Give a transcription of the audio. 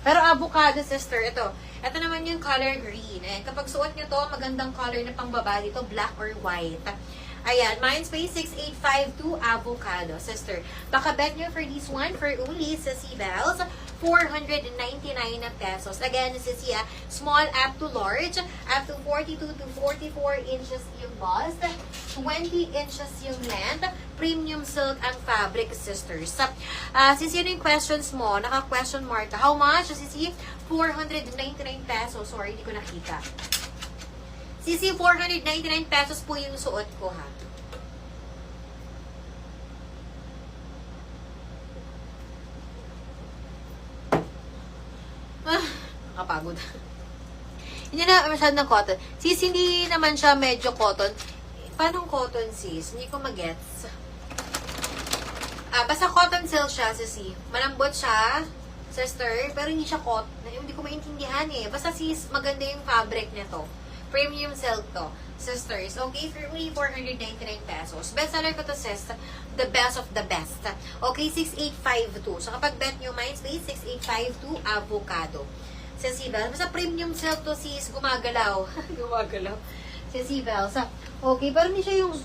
Pero avocado, sister, ito. Ito naman yung color green. And kapag suot nyo to, magandang color na pangbabae dito, black or white. Ayan, Mindspace 6852 avocado, sister. Baka bet nyo for this one, for only sa Bells, 499 na pesos. Again, this is small up to large, up to 42 to 44 inches yung bust, 20 inches yung length, premium silk ang fabric, sisters. Sisi, yun yung questions mo, naka-question mark ka. How much? Sisi, 499 pesos. Sorry, hindi ko nakita. Sisi, 499 pesos po yung suot ko, ha. Nakapagod. Hindi na masyadong ng cotton. Sis, hindi naman siya medyo cotton. Paano cotton, sis? Hindi ko magets. Basta cotton silk siya, sisi. Malambot siya, sister, pero hindi siya cotton. Hindi ko maintindihan eh. Basta sis, maganda yung fabric nito. Premium silk to. Sisters, okay, for only 499 pesos. Best seller ko to, sis. The best of the best. Okay, 6852. So, kapag bet nyo, Mindspace 6852 avocado. Sensibel. Basta premium silk to, sis. Gumagalaw. Gumagalaw. Sensibel. Okay, pero hindi siya yung